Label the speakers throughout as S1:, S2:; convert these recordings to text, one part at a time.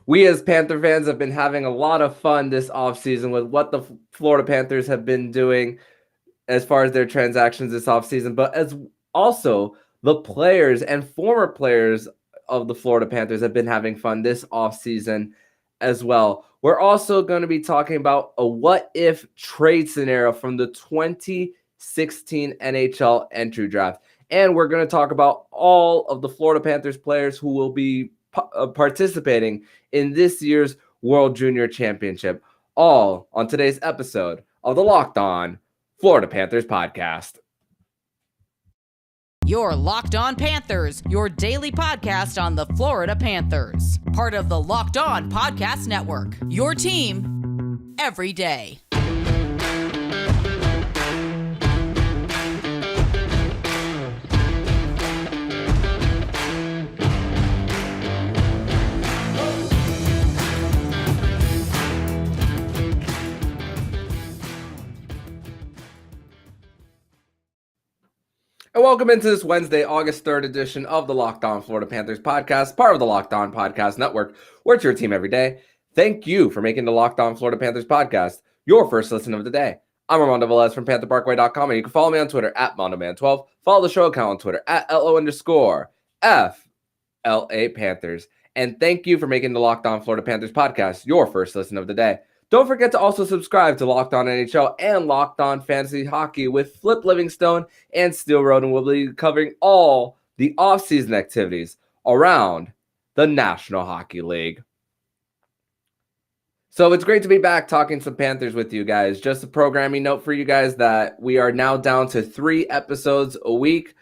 S1: We as Panther fans have been having a lot of fun this offseason with what the Florida Panthers have been doing as far as their transactions this offseason, but as also the players and former players of the Florida Panthers have been having fun this offseason as well. We're also going to be talking about a what-if trade scenario from the 2016 NHL Entry Draft. And we're going to talk about all of the Florida Panthers players who will be participating in this year's World Junior Championship, all on today's episode of the Locked On Florida Panthers podcast.
S2: Your Locked On Panthers, your daily podcast on the Florida Panthers. Part of the Locked On Podcast Network, your team every day.
S1: And welcome into this Wednesday, August 3rd edition of the Locked On Florida Panthers podcast, part of the Locked On Podcast Network. We're your team every day. Thank you for making the Locked On Florida Panthers podcast your first listen of the day. I'm Armando Velez from PantherParkway.com, and you can follow me on Twitter at MondoMan12. Follow the show account on Twitter at LO_FLA Panthers. And thank you for making the Locked On Florida Panthers podcast your first listen of the day. Don't forget to also subscribe to Locked On NHL and Locked On Fantasy Hockey with Flip Livingstone and Steel Road, and we'll be covering all the offseason activities around the National Hockey League. So it's great to be back talking some Panthers with you guys. Just a programming note for you guys that we are now down to 3 episodes a week.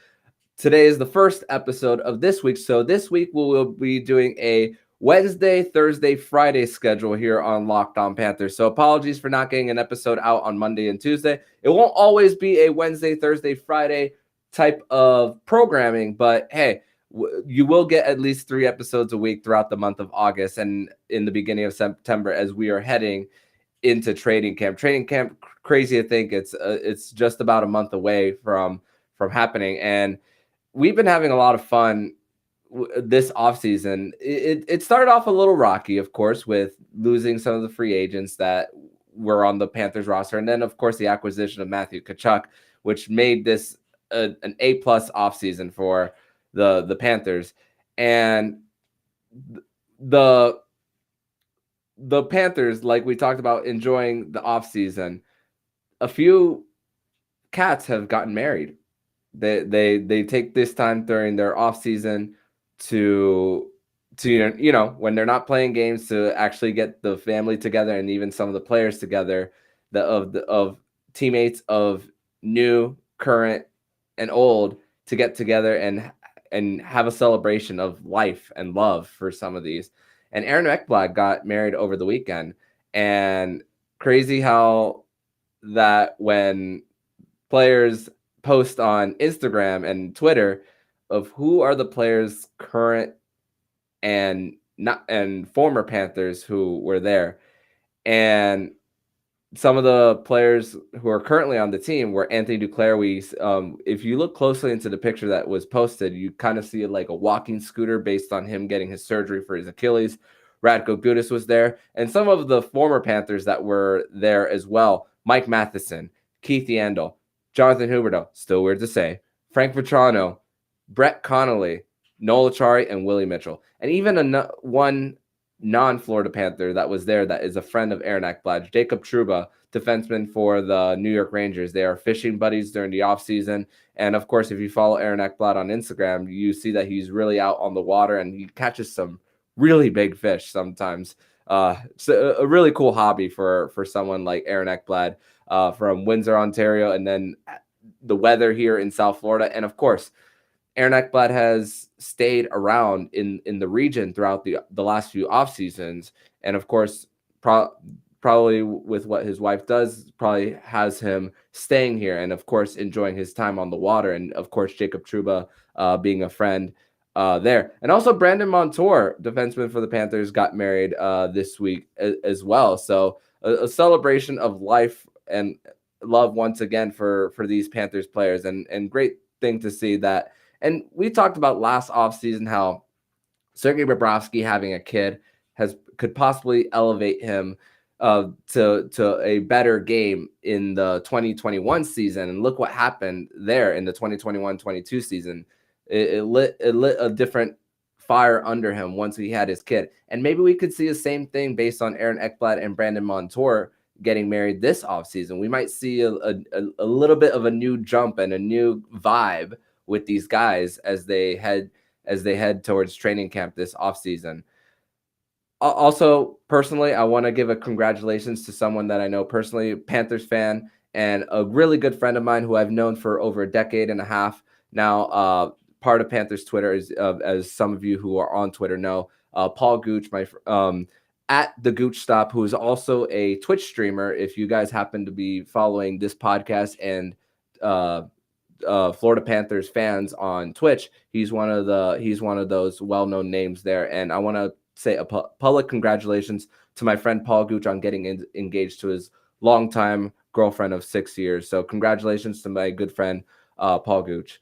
S1: Today is the first episode of this week. So this week we will be doing a Wednesday, Thursday, Friday schedule here on Locked On Panthers. So apologies for not getting an episode out on Monday and Tuesday. It won't always be a Wednesday, Thursday, Friday type of programming, but hey, you will get at least 3 episodes a week throughout the month of August and in the beginning of September as we are heading into training camp. Training camp, crazy to think it's just about a month away from happening, and we've been having a lot of fun this offseason. It started off a little rocky, of course, with losing some of the free agents that were on the Panthers roster. And then, of course, the acquisition of Matthew Tkachuk, which made this an A-plus offseason for the Panthers. And the Panthers, like we talked about, enjoying the offseason, a few cats have gotten married. They take this time during their offseason to when they're not playing games, to actually get the family together and even some of the players together, of teammates of new, current, and old, to get together and have a celebration of life and love for some of these. And Aaron Ekblad got married over the weekend, and crazy how that when players post on Instagram and Twitter of who are the players current and former Panthers who were there. And some of the players who are currently on the team were Anthony Duclair. If you look closely into the picture that was posted, you kind of see like a walking scooter based on him getting his surgery for his Achilles. Radko Gudas was there. And some of the former Panthers that were there as well: Mike Matheson, Keith Yandel, Jonathan Huberdeau, still weird to say, Frank Vetrano, Brett Connolly, Noel Acciari, and Willie Mitchell. And even one non-Florida Panther that was there that is a friend of Aaron Ekblad, Jacob Trouba, defenseman for the New York Rangers. They are fishing buddies during the offseason. And, of course, if you follow Aaron Ekblad on Instagram, you see that he's really out on the water and he catches some really big fish sometimes. So a really cool hobby for someone like Aaron Ekblad from Windsor, Ontario, and then the weather here in South Florida. And, of course, Aaron Ekblad has stayed around in the region throughout the last few off seasons, and of course, probably with what his wife does, probably has him staying here, and of course, enjoying his time on the water. And of course, Jacob Trouba being a friend there, and also Brandon Montour, defenseman for the Panthers, got married this week as well. So a celebration of life and love once again for these Panthers players, and great thing to see that. And we talked about last offseason how Sergei Bobrovsky having a kid could possibly elevate him to a better game in the 2021 season. And look what happened there in the 2021-22 season. It lit a different fire under him once he had his kid. And maybe we could see the same thing based on Aaron Ekblad and Brandon Montour getting married this offseason. We might see a little bit of a new jump and a new vibe with these guys as they head towards training camp this offseason. Also, personally, I want to give a congratulations to someone that I know personally, Panthers fan, and a really good friend of mine who I've known for over a decade and a half now. Part of Panthers Twitter, as some of you who are on Twitter know, Paul Gooch, at the Gooch Stop, who is also a Twitch streamer. If you guys happen to be following this podcast and Florida Panthers fans on Twitch, he's one of those well-known names there, and I want to say a public congratulations to my friend Paul Gooch on getting engaged to his longtime girlfriend of 6 years. So congratulations to my good friend Paul Gooch.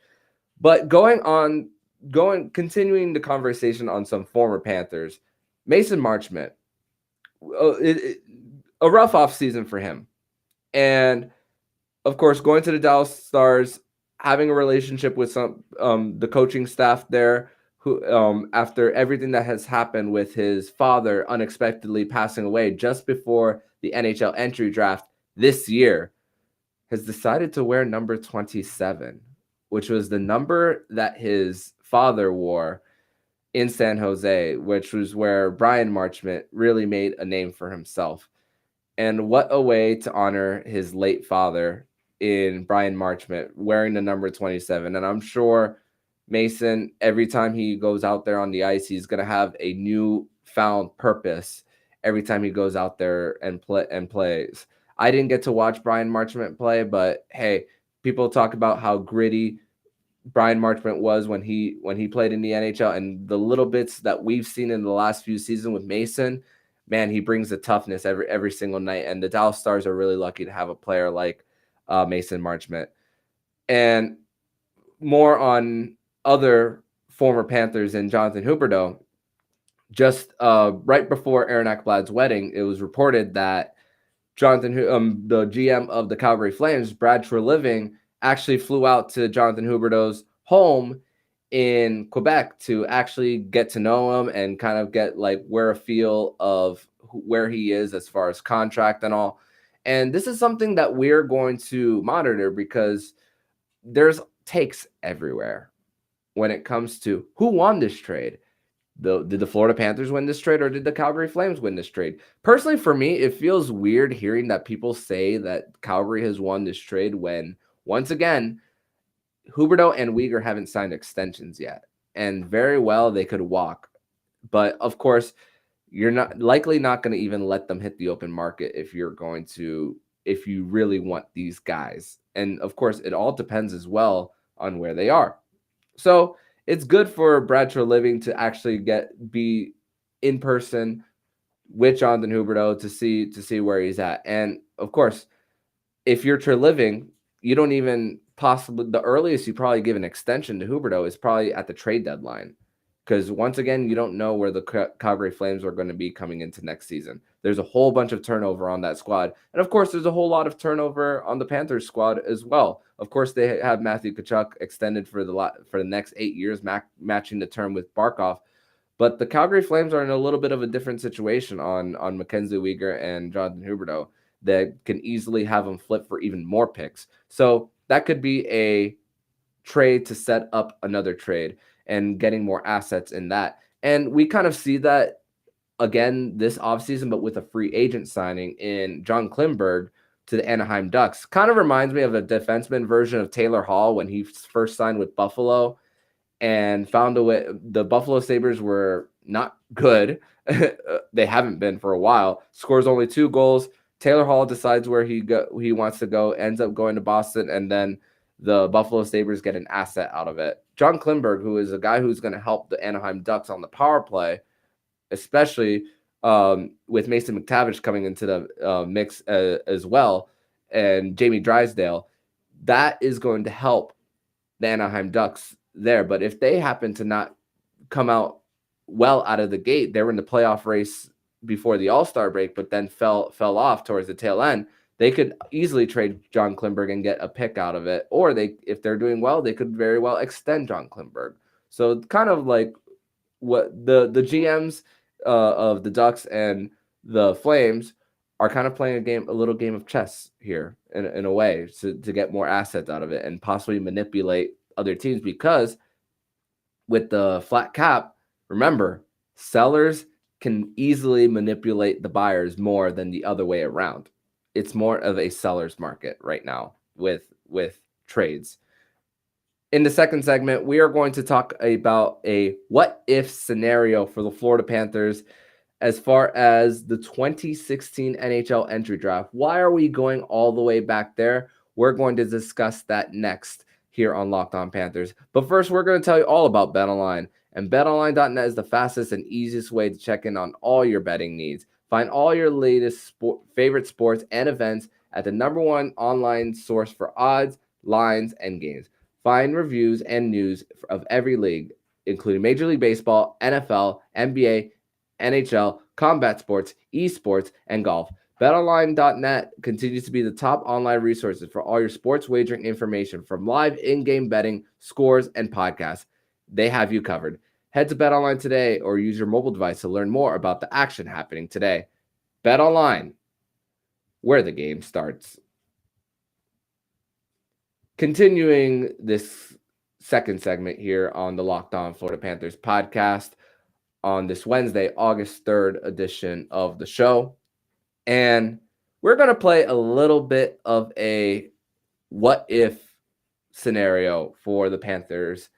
S1: But continuing the conversation on some former Panthers, Mason Marchment, a rough offseason for him. And of course, going to the Dallas Stars, having a relationship with some the coaching staff there, who after everything that has happened with his father unexpectedly passing away just before the NHL Entry Draft this year, has decided to wear number 27, which was the number that his father wore in San Jose, which was where Brian Marchment really made a name for himself. And what a way to honor his late father in Brian Marchment wearing the number 27. And I'm sure Mason, every time he goes out there on the ice, he's going to have a new found purpose every time he goes out there and plays. I didn't get to watch Brian Marchment play, but hey, people talk about how gritty Brian Marchment was when he played in the NHL, and the little bits that we've seen in the last few seasons with Mason, man, he brings the toughness every single night. And the Dallas Stars are really lucky to have a player like Mason Marchment. And more on other former Panthers and Jonathan Huberdeau, just right before Aaron Ekblad's wedding, it was reported that Jonathan, the GM of the Calgary Flames, Brad Treliving, actually flew out to Jonathan Huberdeau's home in Quebec to actually get to know him and kind of get a feel of where he is as far as contract and all. And this is something that we're going to monitor because there's takes everywhere when it comes to who won this trade. Did the Florida Panthers win this trade or did the Calgary Flames win this trade? Personally, for me, it feels weird hearing that people say that Calgary has won this trade when, once again, Huberdeau and Weegar haven't signed extensions yet. And very well, they could walk. But, of course, you're not going to even let them hit the open market if you really want these guys. And, of course, it all depends as well on where they are. So it's good for Brad Treliving to actually be in person with Jonathan Huberdeau to see where he's at. And of course, if you're Treliving, you don't even the earliest you probably give an extension to Huberdeau is probably at the trade deadline. Because once again, you don't know where the Calgary Flames are going to be coming into next season. There's a whole bunch of turnover on that squad. And of course, there's a whole lot of turnover on the Panthers squad as well. Of course, they have Matthew Tkachuk extended for the next 8 years, matching the term with Barkov. But the Calgary Flames are in a little bit of a different situation on Mackenzie Weegar and Jonathan Huberdeau that can easily have them flip for even more picks. So that could be a trade to set up another trade and getting more assets in that. And we kind of see that again this offseason, but with a free agent signing in John Klingberg to the Anaheim Ducks. Kind of reminds me of a defenseman version of Taylor Hall when he first signed with Buffalo and found a way. The Buffalo Sabres were not good. They haven't been for a while. Scores only 2 goals. Taylor Hall decides where he wants to go, ends up going to Boston, and then the Buffalo Sabres get an asset out of it. John Klingberg, who is a guy who's going to help the Anaheim Ducks on the power play, especially with Mason McTavish coming into the mix as well, and Jamie Drysdale, that is going to help the Anaheim Ducks there. But if they happen to not come out well out of the gate. They were in the playoff race before the All-Star break, but then fell off towards the tail end. They could easily trade John Klingberg and get a pick out of it, or if they're doing well, they could very well extend John Klingberg. So kind of like what the GMs of the Ducks and the Flames are kind of playing a little game of chess here in a way to get more assets out of it and possibly manipulate other teams, because with the flat cap, remember, sellers can easily manipulate the buyers more than the other way around. It's more of a seller's market right now with trades. In the second segment, we are going to talk about a what-if scenario for the Florida Panthers as far as the 2016 NHL Entry Draft. Why are we going all the way back there? We're going to discuss that next here on Locked On Panthers. But first, we're going to tell you all about BetOnline. And BetOnline.net is the fastest and easiest way to check in on all your betting needs. Find all your latest favorite sports and events at the #1 online source for odds, lines, and games. Find reviews and news of every league, including Major League Baseball, NFL, NBA, NHL, combat sports, esports, and golf. BetOnline.net continues to be the top online resources for all your sports wagering information, from live in-game betting, scores, and podcasts. They have you covered. Head to BetOnline today or use your mobile device to learn more about the action happening today. BetOnline, where the game starts. Continuing this second segment here on the Locked On Florida Panthers podcast on this Wednesday, August 3rd edition of the show. And we're going to play a little bit of a what-if scenario for the Panthers.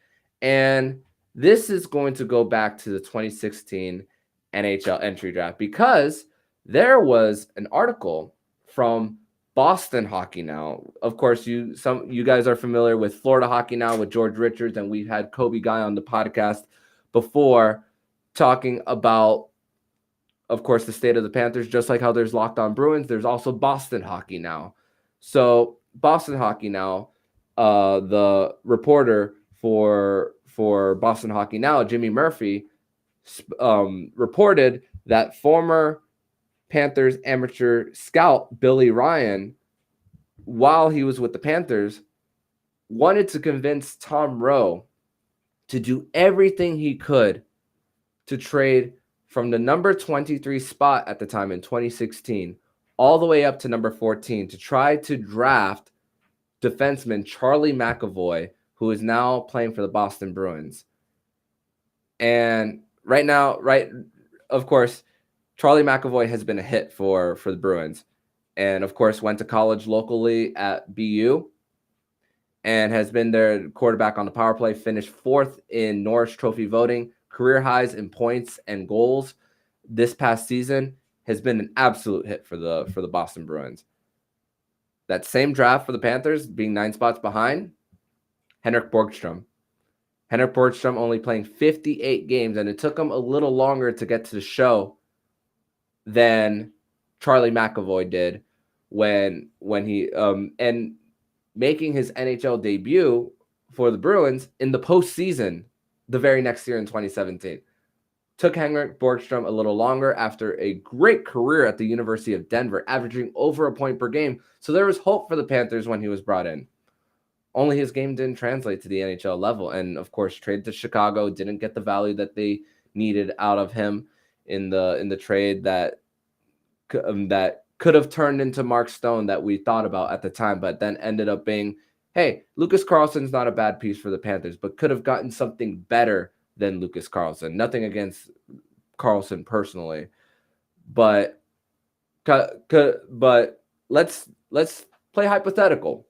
S1: And this is going to go back to the 2016 NHL Entry Draft, because there was an article from Boston Hockey Now. Of course, you guys are familiar with Florida Hockey Now with George Richards, and we've had Kobe Guy on the podcast before talking about, of course, the state of the Panthers. Just like how there's Locked On Bruins, there's also Boston Hockey Now. So Boston Hockey Now, the reporter for Boston Hockey Now, Jimmy Murphy, reported that former Panthers amateur scout Billy Ryan, while he was with the Panthers, wanted to convince Tom Rowe to do everything he could to trade from the number 23 spot at the time in 2016 all the way up to number 14 to try to draft defenseman Charlie McAvoy, who is now playing for the Boston Bruins. And right now, of course, Charlie McAvoy has been a hit for the Bruins, and of course went to college locally at BU and has been their quarterback on the power play, finished 4th in Norris Trophy voting, career highs in points and goals this past season, has been an absolute hit for the Boston Bruins. That same draft for the Panthers, being 9 spots behind, Henrik Borgstrom. Henrik Borgstrom only playing 58 games, and it took him a little longer to get to the show than Charlie McAvoy did when he and making his NHL debut for the Bruins in the postseason the very next year in 2017. Took Henrik Borgstrom a little longer after a great career at the University of Denver, averaging over a point per game. So there was hope for the Panthers when he was brought in. Only his game didn't translate to the NHL level. And of course, traded to Chicago, didn't get the value that they needed out of him in the trade that could have turned into Mark Stone that we thought about at the time, but then ended up being, hey, Lucas Carlson's not a bad piece for the Panthers, but could have gotten something better than Lucas Carlson. Nothing against Carlson personally, but let's play hypothetical.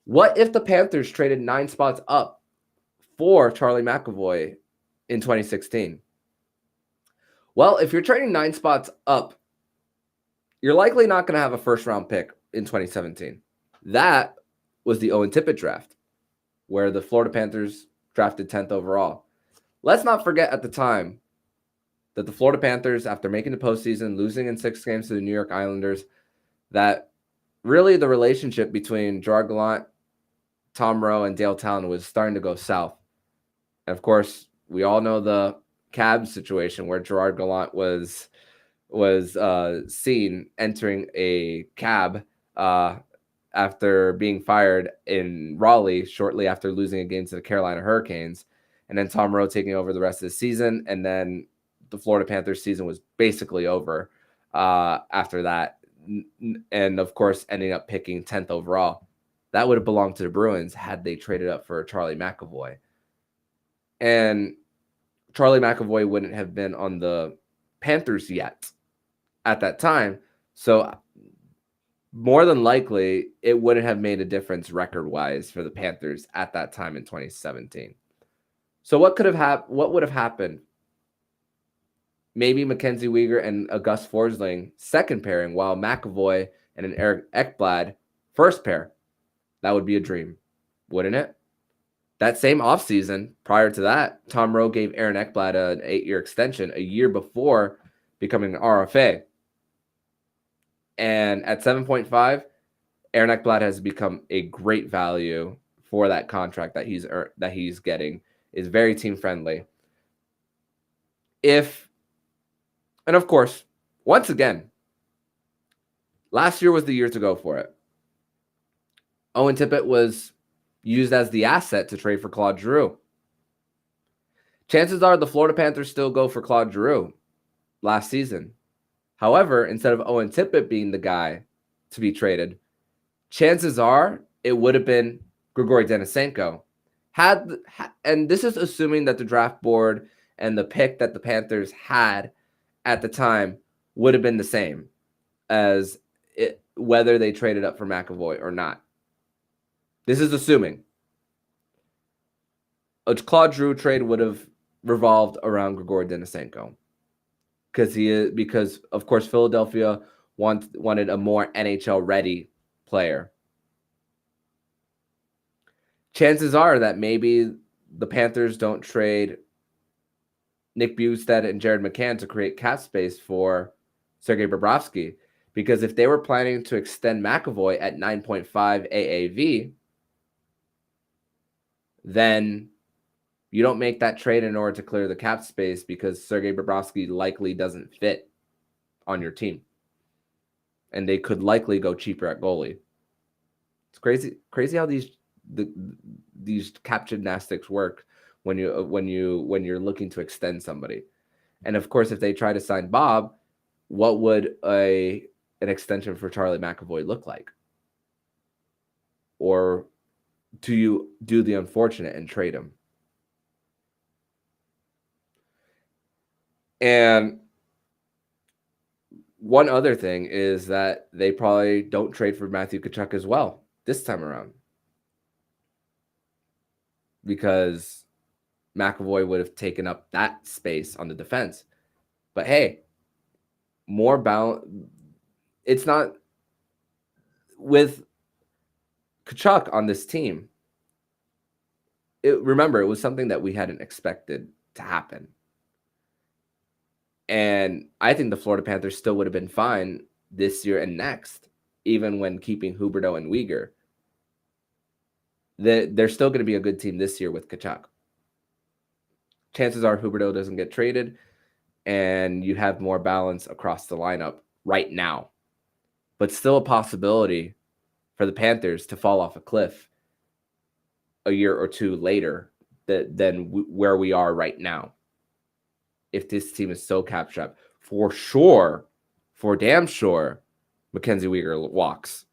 S1: What if the Panthers traded 9 spots up for Charlie McAvoy in 2016? Well, if you're trading 9 spots up, you're likely not going to have a first-round pick in 2017. That was the Owen Tippett draft, where the Florida Panthers drafted 10th overall. Let's not forget at the time that the Florida Panthers, after making the postseason, losing in 6 games to the New York Islanders, that really the relationship between Gerard Gallant, Tom Rowe, and Dale Talon was starting to go south. And of course, we all know the cab situation where Gerard Gallant was seen entering a cab after being fired in Raleigh shortly after losing a game to the Carolina Hurricanes, and then Tom Rowe taking over the rest of the season, and then the Florida Panthers season was basically over after that, and of course ending up picking 10th overall. That would have belonged to the Bruins had they traded up for Charlie McAvoy. And Charlie McAvoy wouldn't have been on the Panthers yet at that time. So more than likely, it wouldn't have made a difference record-wise for the Panthers at that time in 2017. So what would have happened? Maybe Mackenzie Weegar and a Gus Forsling second pairing, while McAvoy and an Eric Ekblad first pair. That would be a dream, wouldn't it? That same offseason, prior to that, Tom Rowe gave Aaron Ekblad an 8-year extension a year before becoming an RFA. And at 7.5, Aaron Ekblad has become a great value for that contract that he's getting. Is very team friendly. And of course, once again, last year was the year to go for it. Owen Tippett was used as the asset to trade for Claude Giroux. Chances are the Florida Panthers still go for Claude Giroux last season. However, instead of Owen Tippett being the guy to be traded, chances are it would have been Grigory Denisenko. And this is assuming that the draft board and the pick that the Panthers had at the time would have been the same as whether they traded up for McAvoy or not. This is assuming. A Claude Giroux trade would have revolved around Grigory Denisenko. Because of course Philadelphia wanted a more NHL ready player. Chances are that maybe the Panthers don't trade Nick Bjugstad and Jared McCann to create cap space for Sergei Bobrovsky, because if they were planning to extend McAvoy at 9.5 AAV, then you don't make that trade in order to clear the cap space, because Sergei Bobrovsky likely doesn't fit on your team. And they could likely go cheaper at goalie. It's crazy how these cap gymnastics work when you're looking to extend somebody. And of course, if they try to sign Bob, what would an extension for Charlie McAvoy look like? Or do you do the unfortunate and trade him? And one other thing is that they probably don't trade for Matthew Tkachuk as well this time around, because McAvoy would have taken up that space on the defense. But hey, more balance. It's not with Tkachuk on this team. Remember, it was something that we hadn't expected to happen. And I think the Florida Panthers still would have been fine this year and next, even when keeping Huberdeau and Weegar. They're still going to be a good team this year with Tkachuk. Chances are Huberdeau doesn't get traded, and you have more balance across the lineup right now. But still a possibility for the Panthers to fall off a cliff a year or two later than where we are right now. If this team is so cap-strapped, for damn sure, Mackenzie Weegar walks.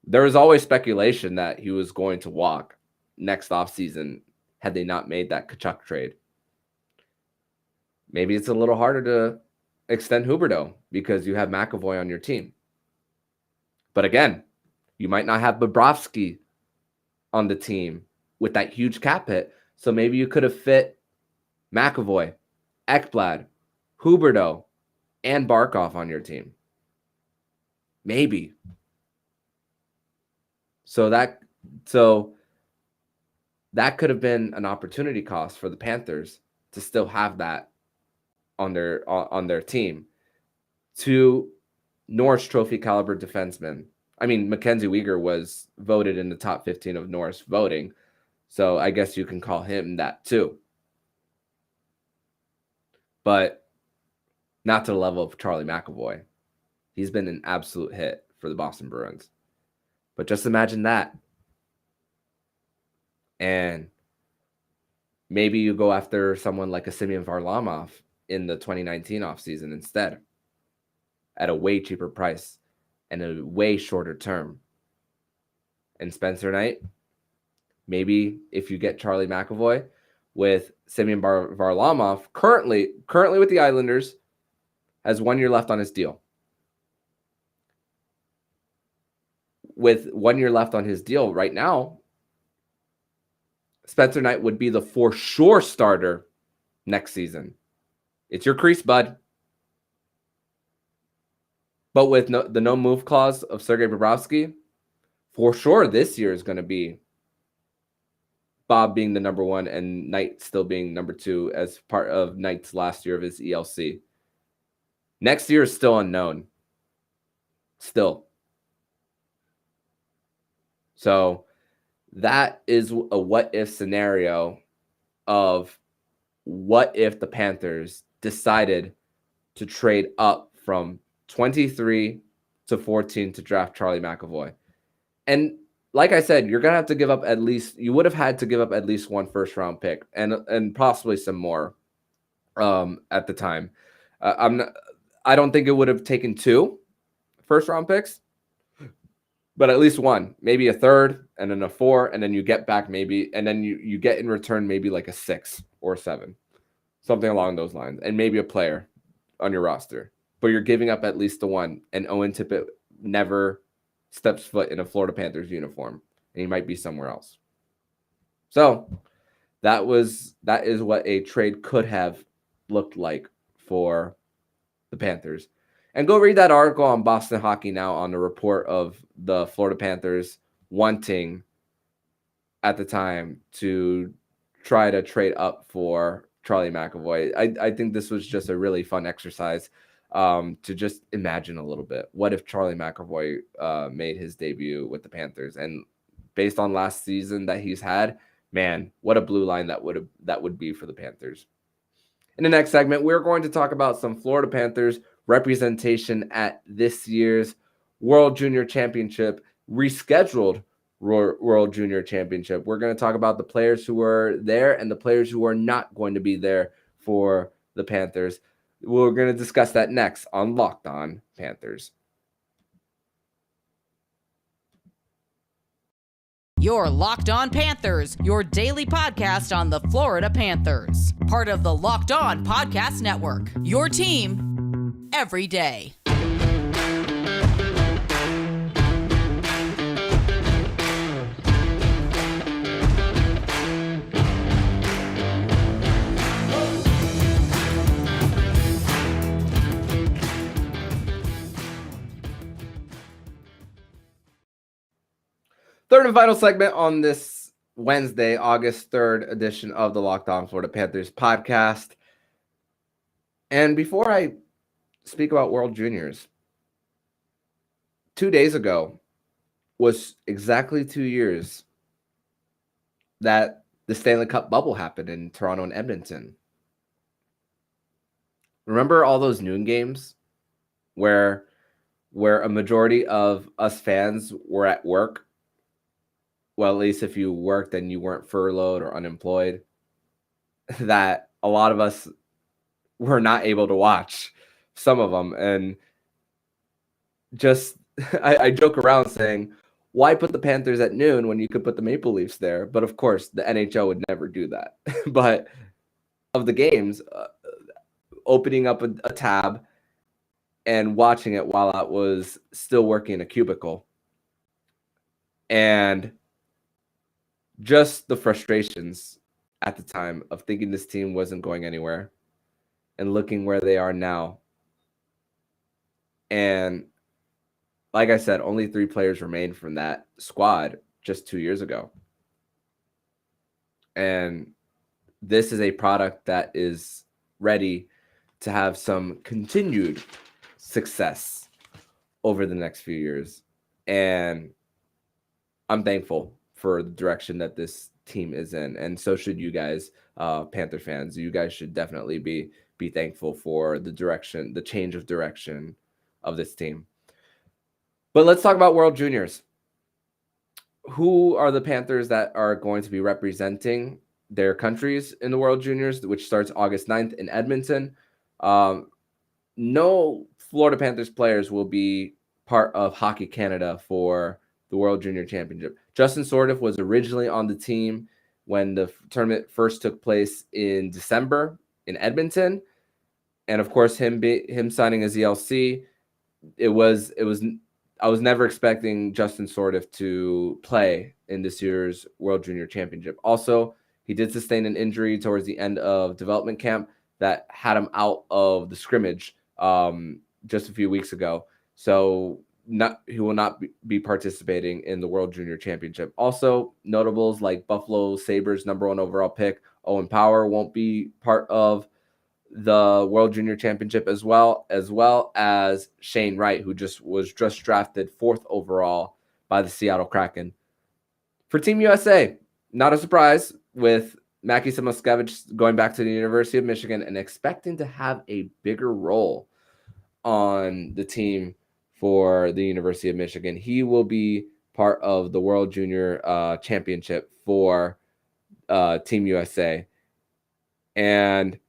S1: There was always speculation that he was going to walk next offseason had they not made that Tkachuk trade. Maybe it's a little harder to extend Huberdeau because you have McAvoy on your team. But again, you might not have Bobrovsky on the team with that huge cap hit. So maybe you could have fit McAvoy, Ekblad, Huberdeau, and Barkov on your team. Maybe. So that could have been an opportunity cost for the Panthers to still have that on their team. Two Norris Trophy caliber defensemen. I mean, Mackenzie Weegar was voted in the top 15 of Norris voting, so I guess you can call him that too. but not to the level of Charlie McAvoy. He's been an absolute hit for the Boston Bruins. But just imagine that. And maybe you go after someone like a Semyon Varlamov in the 2019 offseason instead at a way cheaper price and a way shorter term. And Spencer Knight, maybe if you get Charlie McAvoy with Semyon Varlamov, currently with the Islanders, has 1 year left on his deal. With 1 year left on his deal right now, Spencer Knight would be the for sure starter next season. It's your crease, bud. But with the no move clause of Sergei Bobrovsky, for sure this year is going to be Bob being the number one and Knight still being number two as part of Knight's last year of his ELC. Next year is still unknown. Still. So that is a what if scenario of what if the Panthers decided to trade up from 23 to 14 to draft Charlie McAvoy. And like I said, you're going to have to give up you would have had to give up at least one first round pick and possibly some more at the time. I don't think it would have taken 2 first round picks, but at least one, maybe a third and then a 4, and then you get back maybe, and then you get in return maybe like a 6 or 7, something along those lines, and maybe a player on your roster. But you're giving up at least the one, and Owen Tippett never steps foot in a Florida Panthers uniform, and he might be somewhere else. So that is what a trade could have looked like for the Panthers. And go read that article on Boston Hockey Now on the report of the Florida Panthers wanting at the time to try to trade up for Charlie McAvoy. I think this was just a really fun exercise to just imagine a little bit. What if Charlie McAvoy made his debut with the Panthers? And based on last season that he's had, man, what a blue line that would be for the Panthers. In the next segment, we're going to talk about some Florida Panthers representation at this year's World Junior Championship, rescheduled World Junior Championship. We're going to talk about the players who were there and the players who are not going to be there for the Panthers. We're going to discuss that next on Locked On Panthers.
S2: Your Locked On Panthers, your daily podcast on the Florida Panthers. Part of the Locked On Podcast Network. Your team every day.
S1: Third and final segment on this Wednesday, August 3rd edition of the Locked On Florida Panthers podcast. And before I speak about World Juniors, 2 days ago was exactly 2 years that the Stanley Cup bubble happened in Toronto and Edmonton. Remember all those noon games where a majority of us fans were at work? Well, at least if you worked and you weren't furloughed or unemployed, that a lot of us were not able to watch some of them. And just, I joke around saying, why put the Panthers at noon when you could put the Maple Leafs there? But of course, the NHL would never do that. But of the games, opening up a tab and watching it while I was still working in a cubicle. And just the frustrations at the time of thinking this team wasn't going anywhere and looking where they are now. And like I said, only 3 players remained from that squad just 2 years ago. And this is a product that is ready to have some continued success over the next few years. And I'm thankful for the direction that this team is in. And so should you guys, Panther fans. You guys should definitely be be thankful for the change of direction of this team. But let's talk about World Juniors. Who are the Panthers that are going to be representing their countries in the World Juniors, which starts August 9th in Edmonton? No Florida Panthers players will be part of Hockey Canada for the World Junior Championship. Justin Sordiff was originally on the team when the tournament first took place in December in Edmonton. And of course, him signing his ELC, I was never expecting Justin Sordiff to play in this year's World Junior Championship. Also, he did sustain an injury towards the end of development camp that had him out of the scrimmage just a few weeks ago. So he will not be participating in the World Junior Championship. Also, notables like Buffalo Sabres #1 overall pick Owen Power won't be part of the World Junior Championship, as well as Shane Wright, who was drafted 4th overall by the Seattle Kraken. For Team USA, not a surprise with Mackie Samoskevich going back to the University of Michigan and expecting to have a bigger role on the team for the University of Michigan. He will be part of the World Junior Championship for Team USA. And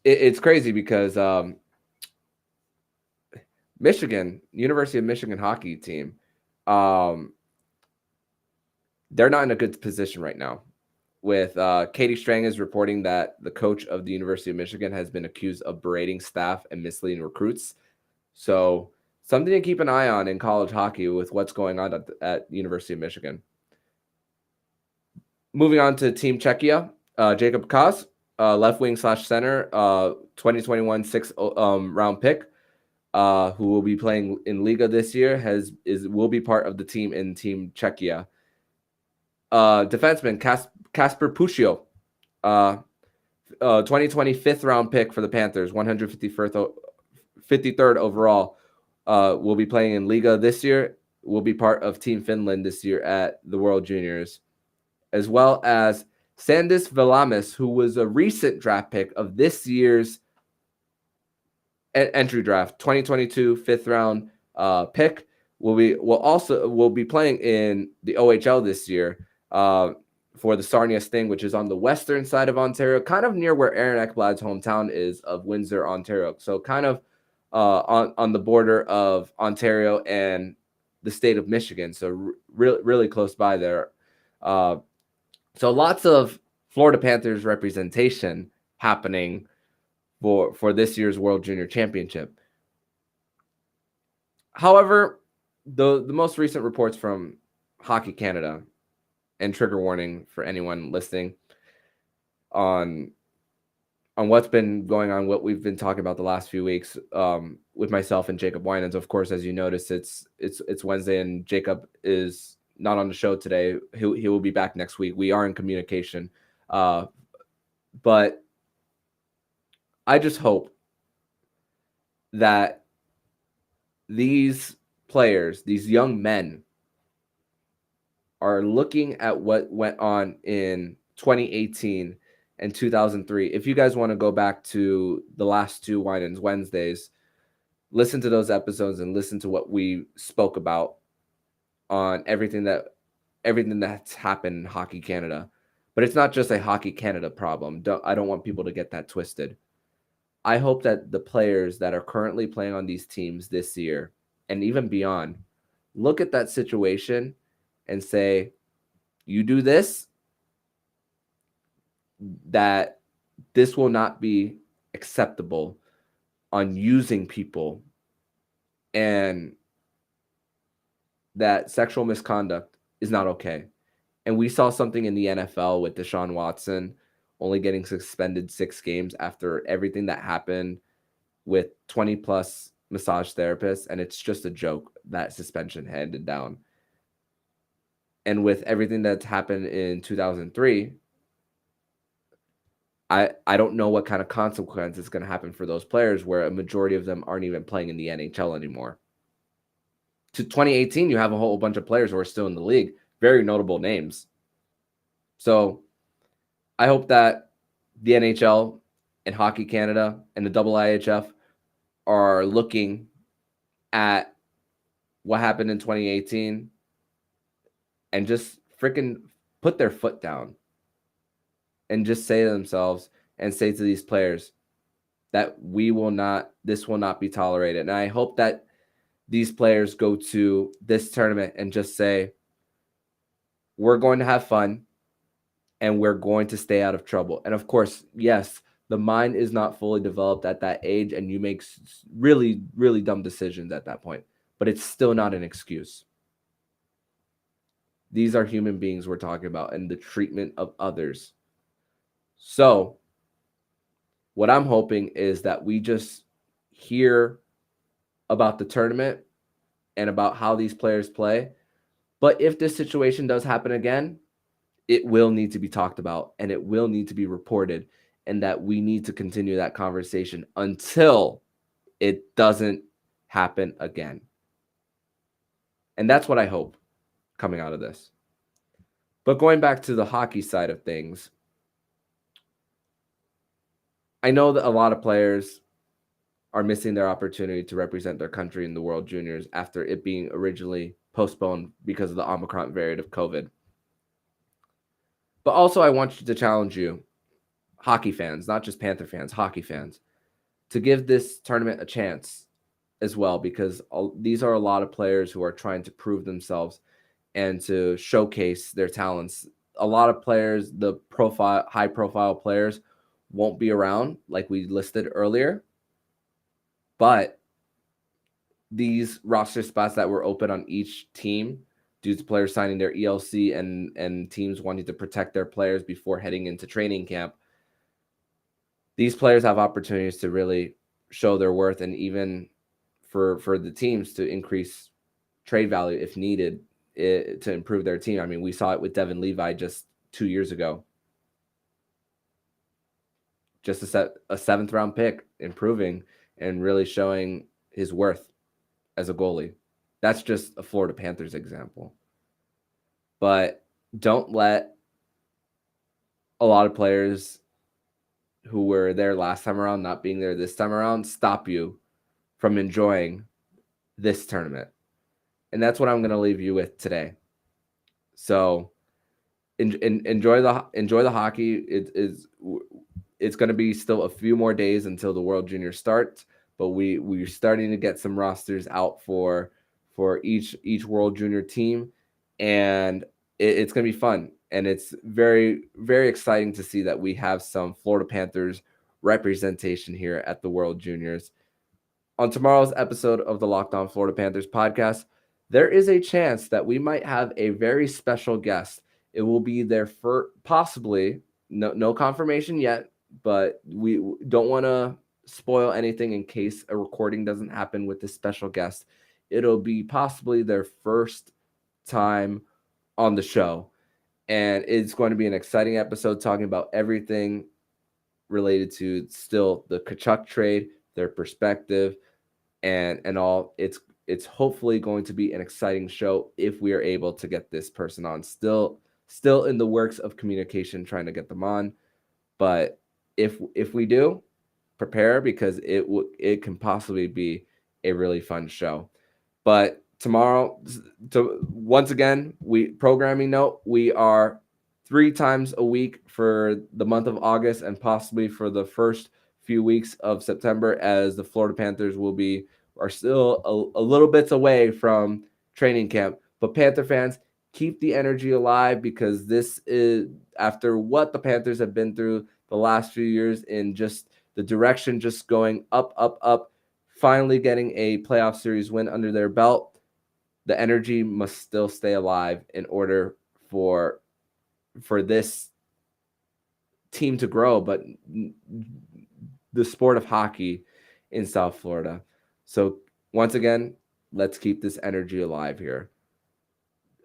S1: it's crazy because University of Michigan hockey team, they're not in a good position right now. With Katie Strang is reporting that the coach of the University of Michigan has been accused of berating staff and misleading recruits. So something to keep an eye on in college hockey with what's going on at University of Michigan. Moving on to Team Czechia, Jacob Kos, left wing / center, 2021 6th round pick, who will be playing in Liga this year, will be part of the team in Team Czechia. Defenseman Kasper Puccio, 2020 5th round pick for the Panthers, 153rd overall, will be playing in Liga this year, will be part of Team Finland this year at the World Juniors, as well as Sandis Velamis, who was a recent draft pick of this year's entry draft, 2022 5th round pick, will be playing in the OHL this year for the Sarnia Sting, which is on the western side of Ontario, kind of near where Aaron Ekblad's hometown is of Windsor, Ontario. So kind of on the border of Ontario and the state of Michigan. So really close by there. So lots of Florida Panthers representation happening for this year's World Junior Championship. However, the most recent reports from Hockey Canada, and trigger warning for anyone listening on what's been going on, what we've been talking about the last few weeks with myself and Jacob Winans. Of course, as you notice, it's Wednesday and Jacob is not on the show today. He will be back next week. We are in communication. But I just hope that these players, these young men, are looking at what went on in 2018 and 2003. If you guys want to go back to the last 2 Winans Wednesdays, listen to those episodes and listen to what we spoke about on everything that's happened in Hockey Canada. But it's not just a Hockey Canada problem. I don't want people to get that twisted. I hope that the players that are currently playing on these teams this year and even beyond look at that situation and say, you do this, that this will not be acceptable on using people, and that sexual misconduct is not okay. And we saw something in the NFL with Deshaun Watson only getting suspended 6 games after everything that happened with 20 plus massage therapists. And it's just a joke, that suspension handed down. And with everything that's happened in 2003, I don't know what kind of consequence is going to happen for those players, where a majority of them aren't even playing in the NHL anymore. To 2018, you have a whole bunch of players who are still in the league, very notable names. So I hope that the NHL and Hockey Canada and the IIHF are looking at what happened in 2018 and just freaking put their foot down and just say to themselves and say to these players that this will not be tolerated. And I hope that these players go to this tournament and just say, we're going to have fun and we're going to stay out of trouble. And of course, yes, the mind is not fully developed at that age and you make really, really dumb decisions at that point, but it's still not an excuse. These are human beings we're talking about and the treatment of others. So what I'm hoping is that we just hear about the tournament and about how these players play. But if this situation does happen again, it will need to be talked about and it will need to be reported, and that we need to continue that conversation until it doesn't happen again. And that's what I hope coming out of this. But going back to the hockey side of things, I know that a lot of players are missing their opportunity to represent their country in the World Juniors after it being originally postponed because of the Omicron variant of COVID. But also I want to challenge you, hockey fans, not just Panther fans, hockey fans, to give this tournament a chance as well, because these are a lot of players who are trying to prove themselves and to showcase their talents. A lot of players, the high profile players, won't be around like we listed earlier, but these roster spots that were open on each team due to players signing their ELC and teams wanting to protect their players before heading into training camp, these players have opportunities to really show their worth, and even for the teams to increase trade value if needed to improve their team. I mean, we saw it with Devin Levi just 2 years ago. Just a seventh round pick, improving and really showing his worth as a goalie. That's just a Florida Panthers example. But don't let a lot of players who were there last time around not being there this time around stop you from enjoying this tournament. And that's what I'm going to leave you with today. So enjoy the hockey. It's going to be still a few more days until the World Junior starts, but we're starting to get some rosters out for each World Junior team, and it's going to be fun. And it's very, very exciting to see that we have some Florida Panthers representation here at the World Juniors. On tomorrow's episode of the Locked On Florida Panthers podcast, there is a chance that we might have a very special guest. It will be their first, possibly, no confirmation yet, but we don't want to spoil anything in case a recording doesn't happen with this special guest. It'll be possibly their first time on the show. And it's going to be an exciting episode talking about everything related to still the Tkachuk trade, their perspective, and all. It's hopefully going to be an exciting show if we are able to get this person on. Still in the works of communication, trying to get them on. But if we do, prepare, because it can possibly be a really fun show. But tomorrow, once again, programming note, we are 3 times a week for the month of August and possibly for the first few weeks of September, as the Florida Panthers are still a little bits away from training camp. But Panther fans, keep the energy alive, because this is, after what the Panthers have been through the last few years in just the direction just going up, finally getting a playoff series win under their belt, the energy must still stay alive in order for this team to grow, but the sport of hockey in South Florida. So once again, let's keep this energy alive here.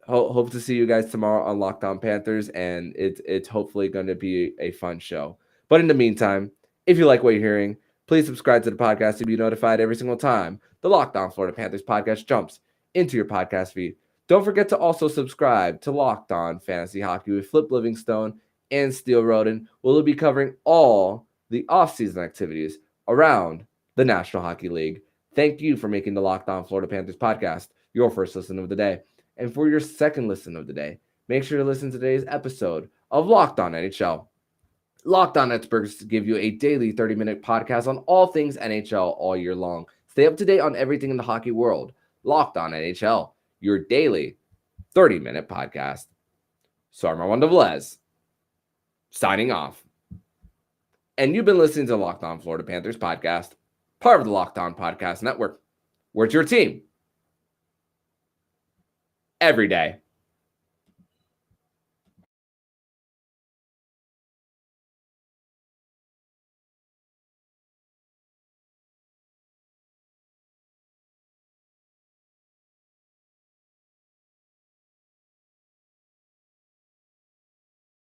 S1: Hope to see you guys tomorrow on Locked On Panthers, and it's hopefully going to be a fun show. But in the meantime, if you like what you're hearing, please subscribe to the podcast to be notified every single time the Locked On Florida Panthers podcast jumps into your podcast feed. Don't forget to also subscribe to Locked On Fantasy Hockey with Flip Livingstone and Steel Roden. We'll be covering all the offseason activities around the National Hockey League. Thank you for making the Locked On Florida Panthers podcast your first listen of the day. And for your second listen of the day, make sure to listen to today's episode of Locked On NHL. Locked On experts give you a daily 30-minute podcast on all things NHL all year long. Stay up to date on everything in the hockey world. Locked On NHL, your daily 30-minute podcast. So I'm Armando Velez, signing off. And you've been listening to the Locked On Florida Panthers podcast, part of the Locked On Podcast Network, where it's your team every day.